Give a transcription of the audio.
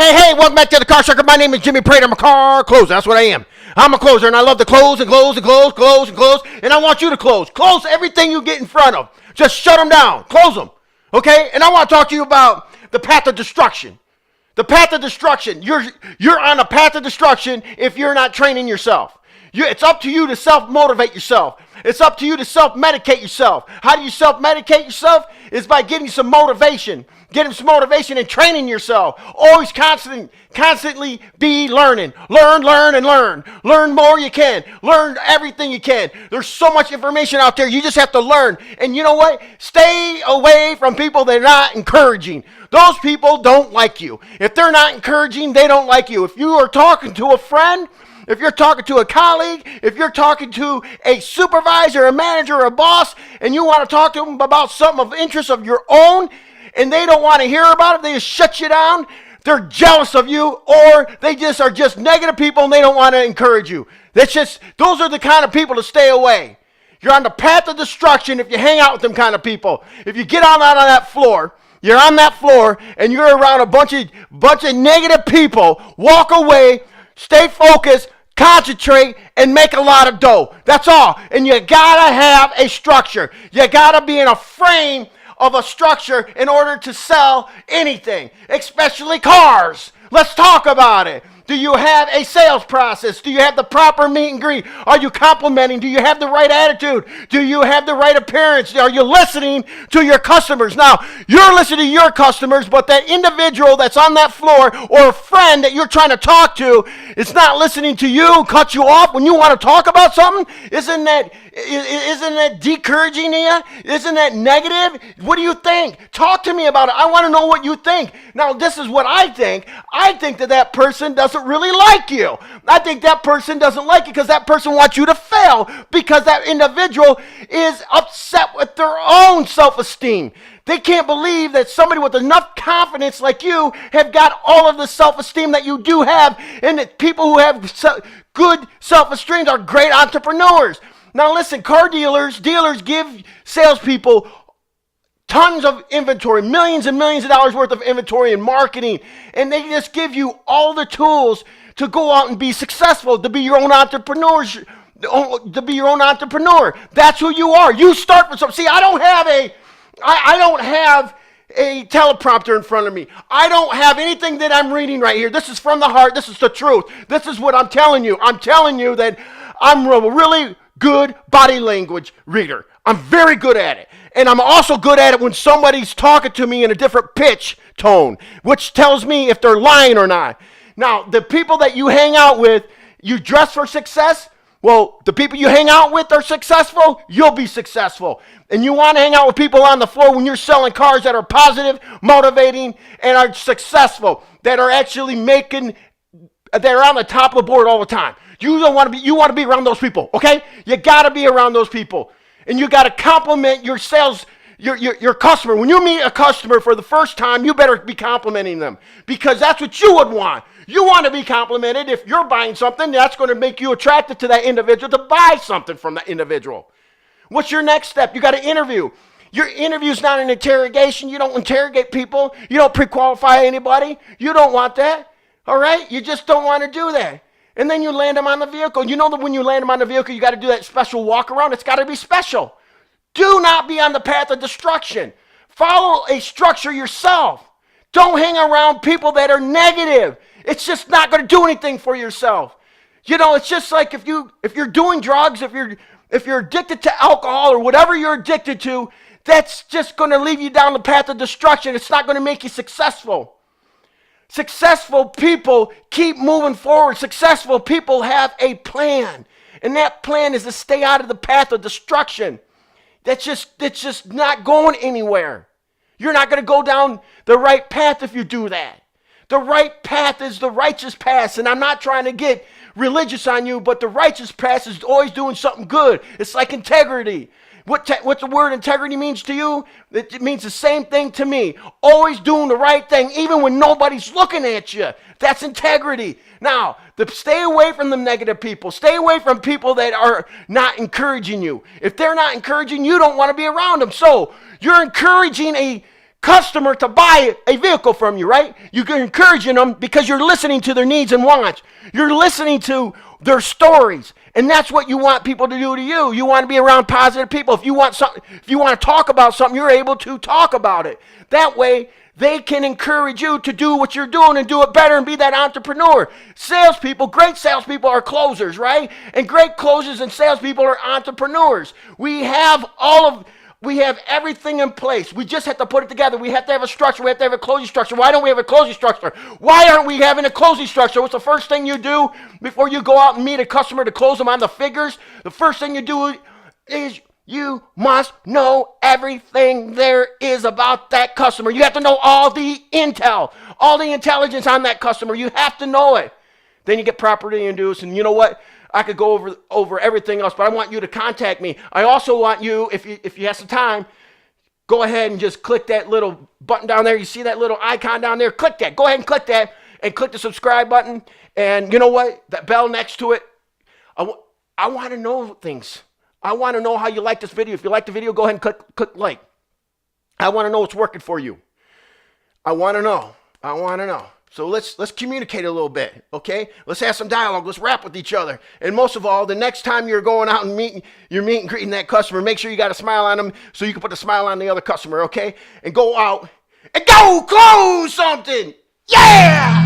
Hey, welcome back to the Car Circle. My name is Jimmy Prater. I'm a car closer. That's what I am. I'm a closer, and I love to close and close and close, close and close, and I want you to close. Close everything you get in front of. Just shut them down. Close them, okay? And I want to talk to you about the path of destruction. The path of destruction. You're on a path of destruction if you're not training yourself. It's up to you to self-motivate yourself. It's up to you to self-medicate yourself. How do you self-medicate yourself? It's by getting some motivation. Getting some motivation and training yourself. Always constantly be learning. Learn, and learn. Learn more you can. Learn everything you can. There's so much information out there. You just have to learn. And you know what? Stay away from people that are not encouraging. Those people don't like you. If they're not encouraging, they don't like you. If you are talking to a friend, if you're talking to a colleague, if you're talking to a supervisor, a manager, or a boss, and you want to talk to them about something of interest of your own, and they don't want to hear about it, they just shut you down, they're jealous of you, or they just are just negative people and they don't want to encourage you. Those are the kind of people to stay away. You're on the path of destruction if you hang out with them kind of people. If you get out on that floor, you're on that floor and you're around a bunch of negative people, walk away, stay focused, concentrate, and make a lot of dough. That's all. And you gotta have a structure. You gotta be in a frame of a structure in order to sell anything, especially cars. Let's talk about it. Do you have a sales process? Do you have the proper meet and greet? Are you complimenting? Do you have the right attitude? Do you have the right appearance? Are you listening to your customers? Now, you're listening to your customers, but that individual that's on that floor or a friend that you're trying to talk to is not listening to you, cut you off when you want to talk about something. Isn't that discouraging to you? Isn't that negative? What do you think? Talk to me about it. I want to know what you think. Now, this is what I think. I think that person doesn't really like you. I think that person doesn't like you because that person wants you to fail because that individual is upset with their own self-esteem. They can't believe that somebody with enough confidence like you have got all of the self-esteem that you do have, and that people who have good self-esteem are great entrepreneurs. Now listen, dealers give salespeople tons of inventory, millions and millions of dollars worth of inventory and marketing, and they just give you all the tools to go out and be successful, to be your own entrepreneur. That's who you are. You start with something. See, I don't have a teleprompter in front of me. I don't have anything that I'm reading right here. This is from the heart. This is the truth. This is what I'm telling you. I'm telling you that I'm a really good body language reader. I'm very good at it. And I'm also good at it when somebody's talking to me in a different pitch tone, which tells me if they're lying or not. Now, the people that you hang out with, you dress for success. Well, the people you hang out with are successful, you'll be successful. And you want to hang out with people on the floor when you're selling cars that are positive, motivating, and are successful, that are actually they're on the top of the board all the time. You want to be around those people, okay? You got to be around those people. And you got to compliment your sales, your customer. When you meet a customer for the first time, you better be complimenting them because that's what you would want. You want to be complimented. If you're buying something, that's going to make you attracted to that individual to buy something from that individual. What's your next step? You got to interview. Your interview is not an interrogation. You don't interrogate people. You don't pre-qualify anybody. You don't want that. All right? You just don't want to do that. And then you land them on the vehicle. You know that when you land them on the vehicle, you got to do that special walk around. It's got to be special. Do not be on the path of destruction. Follow a structure yourself. Don't hang around people that are negative. It's just not going to do anything for yourself. You know, it's just like if you're doing drugs, if you're addicted to alcohol or whatever you're addicted to, that's just going to lead you down the path of destruction. It's not going to make you successful. Successful people keep moving forward. Successful people have a plan. And that plan is to stay out of the path of destruction. It's just not going anywhere. You're not going to go down the right path if you do that. The right path is the righteous path. And I'm not trying to get religious on you, but the righteous path is always doing something good. It's like integrity. What the word integrity means to you? It means the same thing to me. Always doing the right thing, even when nobody's looking at you. That's integrity. Now, stay away from the negative people. Stay away from people that are not encouraging you. If they're not encouraging you, don't want to be around them. So, you're encouraging a customer to buy a vehicle from you, right? You're encouraging them because you're listening to their needs and wants. You're listening to their stories. And that's what you want people to do to you. You want to be around positive people. If you want to talk about something, you're able to talk about it. That way, they can encourage you to do what you're doing and do it better and be that entrepreneur. Salespeople, great salespeople are closers, right? And great closers and salespeople are entrepreneurs. We have everything in place. We just have to put it together. We have to have a structure. We have to have a closing structure. Why don't we have a closing structure? Why aren't we having a closing structure? What's the first thing you do before you go out and meet a customer to close them on the figures? The first thing you do is you must know everything there is about that customer. You have to know all the intel, all the intelligence on that customer. You have to know it. Then you get properly induced, and you know what? I could go over everything else, but I want you to contact me. I also want you, if you have some time, go ahead and just click that little button down there. You see that little icon down there? Click that. Go ahead and click that, and click the subscribe button. And you know what? That bell next to it. I want to know things. I want to know how you like this video. If you like the video, go ahead and click like. I want to know what's working for you. I want to know. So let's communicate a little bit, okay? Let's have some dialogue. Let's rap with each other. And most of all, the next time you're going out and you're meeting and greeting that customer, make sure you got a smile on them so you can put the smile on the other customer, okay? And go out and go close something. Yeah!